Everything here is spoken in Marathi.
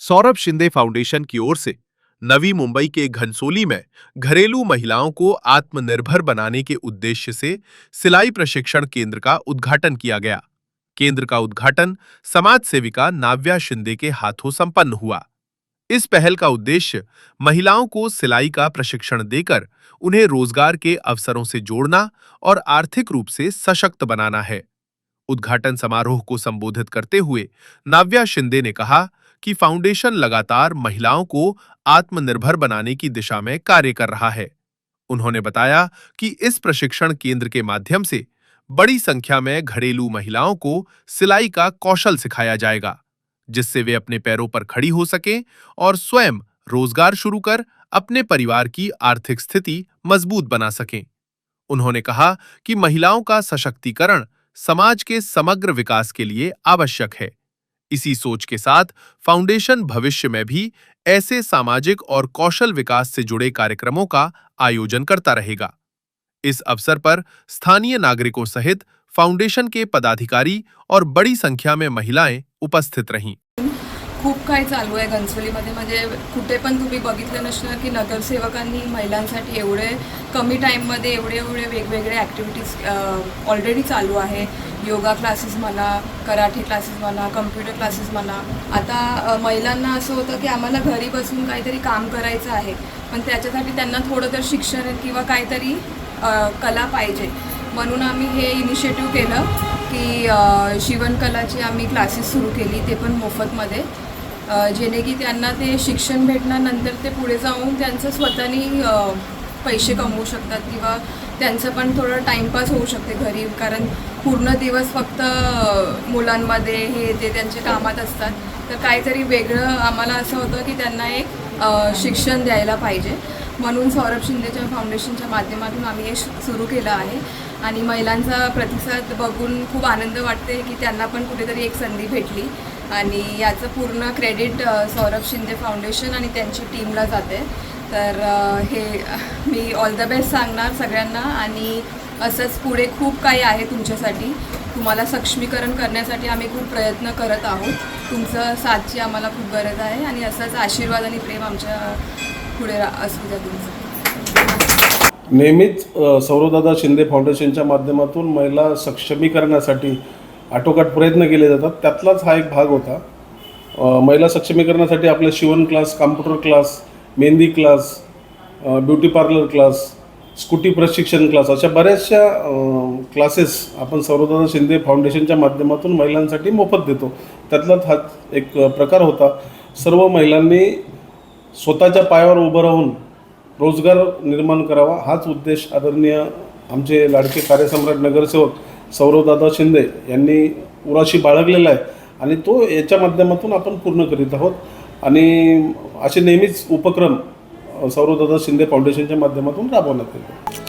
सौरभ शिंदे फाउंडेशन की ओर से नवी मुंबई के घनसोली में घरेलू महिलाओं को आत्मनिर्भर बनाने के उद्देश्य से सिलाई प्रशिक्षण केंद्र का उद्घाटन किया गया। केंद्र का उद्घाटन समाज सेविका नाव्या शिंदे के हाथों संपन्न हुआ। इस पहल का उद्देश्य महिलाओं को सिलाई का प्रशिक्षण देकर उन्हें रोजगार के अवसरों से जोड़ना और आर्थिक रूप से सशक्त बनाना है। उद्घाटन समारोह को संबोधित करते हुए नाव्या शिंदे ने कहा कि फाउंडेशन लगातार महिलाओं को आत्मनिर्भर बनाने की दिशा में कार्य कर रहा है। उन्होंने बताया कि इस प्रशिक्षण केंद्र के माध्यम से बड़ी संख्या में घरेलू महिलाओं को सिलाई का कौशल सिखाया जाएगा, जिससे वे अपने पैरों पर खड़ी हो सकें और स्वयं रोजगार शुरू कर अपने परिवार की आर्थिक स्थिति मजबूत बना सकें। उन्होंने कहा कि महिलाओं का सशक्तिकरण समाज के समग्र विकास के लिए आवश्यक है। इसी सोच के साथ फाउंडेशन भविष्य में भी ऐसे सामाजिक और कौशल विकास से जुड़े कार्यक्रमों का आयोजन करता रहेगा। इस अवसर पर स्थानीय नागरिकों सहित फाउंडेशन के पदाधिकारी और बड़ी संख्या में महिलाएं उपस्थित रहीं। खूप काही चालू आहे घनसोलीमध्ये, म्हणजे कुठे पण तुम्ही बघितलं नसणार की नगरसेवकांनी महिलांसाठी एवढे कमी टाईममध्ये एवढे वेगवेगळे ॲक्टिव्हिटीज ऑलरेडी चालू आहे। योगा क्लासेस म्हणा, कराटे क्लासेस म्हणा, कम्प्युटर क्लासेस म्हणा। आता महिलांना असं होतं की आम्हाला घरी बसून काहीतरी काम करायचं आहे, पण त्याच्यासाठी त्यांना थोडं तर शिक्षण किंवा काहीतरी कला पाहिजे, म्हणून आम्ही हे इनिशिएटिव्ह केलं की शिवणकलाची आम्ही क्लासेस सुरू केली, ते पण मोफतमध्ये, जेणे की त्यांना ते शिक्षण भेटणार, नंतर ते पुढे जाऊन त्यांचं स्वतःनी पैसे कमवू शकतात किंवा त्यांचं पण थोडं टाईमपास होऊ शकते घरी, कारण पूर्ण दिवस फक्त मुलांमध्ये हे ते त्यांच्या कामात असतात। तर काहीतरी वेगळं आम्हाला असं होतं की त्यांना एक शिक्षण द्यायला पाहिजे, म्हणून सौरभ शिंदेच्या फाउंडेशनच्या माध्यमातून आम्ही हे सुरू केलं आहे। आणि महिलांचा प्रतिसाद बघून खूप आनंद वाटते की त्यांना पण कुठेतरी एक संधी भेटली, आणि याचं पूर्ण क्रेडिट सौरभ शिंदे फाउंडेशन आणि त्यांची टीमला जाते। तर हे मी ऑल द बेस्ट सांगणार सगळ्यांना, आणि असंच पुढे खूप काही आहे तुमच्यासाठी, तुम्हाला सक्षमीकरण करण्यासाठी आम्ही खूप प्रयत्न करत आहोत। तुमचं साथची आम्हाला खूप गरज आहे, आणि असंच आशीर्वाद आणि प्रेम आमच्या पुढे असू द्या तुमचं। नेहमीच सौरभदादा शिंदे फाउंडेशनच्या माध्यमातून महिला सक्षमीकरणासाठी आटोकाट प्रयत्न केले जातात, त्यातलाच हा एक भाग होता। महिला सक्षमीकरणासाठी आपले शिवण class, computer class, mehndi class, beauty parlour class, scooty प्रशिक्षण क्लास, अशा बऱ्याचशा क्लासेस आपण सौरभदादा शिंदे फाउंडेशनच्या माध्यमातून महिलांसाठी मोफत देतो। त्यातलाच हा एक प्रकार होता। सर्व महिलांनी स्वतःच्या पायावर उभं राहून रोजगार निर्माण करावा, हाच उद्देश आदरणीय आमचे लाडके कार्यसम्राट नगरसेवक सौरभदादा शिंदे यांनी उराशी बाळगलेला आहे, आणि तो याच्या माध्यमातून आपण पूर्ण करीत आहोत। आणि असे नेहमीच उपक्रम सौरभदादा शिंदे फाउंडेशनच्या माध्यमातून राबवण्यात येतात।